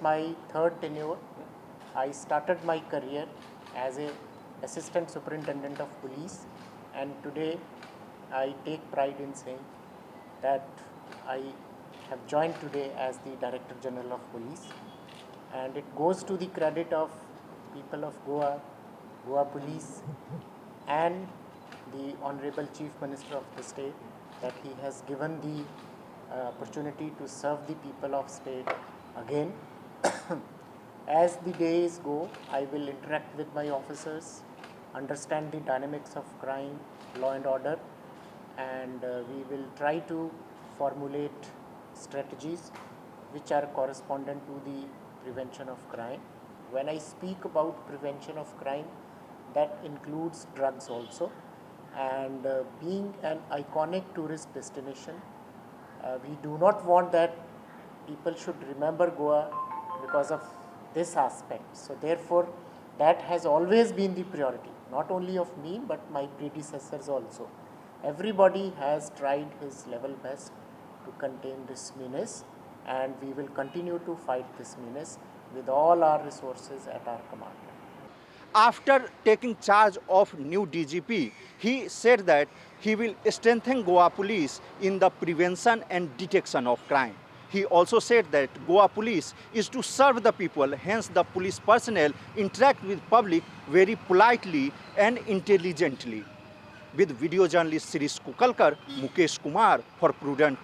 my third tenure. I started my career as a assistant superintendent of police, and today I take pride in saying that I have joined today as the Director General of Police, and it goes to the credit of people of Goa, Goa Police, and the Honorable Chief Minister of the state, that he has given the opportunity to serve the people of state again. As the days go, I will interact with my officers, understand the dynamics of crime, law and order, and we will try to formulate strategies which are correspondent to the prevention of crime. When I speak about prevention of crime, that includes drugs also, and being an iconic tourist destination, we do not want that people should remember Goa because of this aspect. So therefore, that has always been the priority, not only of me but my predecessors also. Everybody has tried his level best to contain this menace, and we will continue to fight this menace with all our resources at our command. After taking charge of new DGP, he said that he will strengthen Goa Police in the prevention and detection of crime. He also said that Goa Police is to serve the people, hence the police personnel interact with public very politely and intelligently. With video journalist Sirish Kukalkar, Mukesh Kumar for Prudent.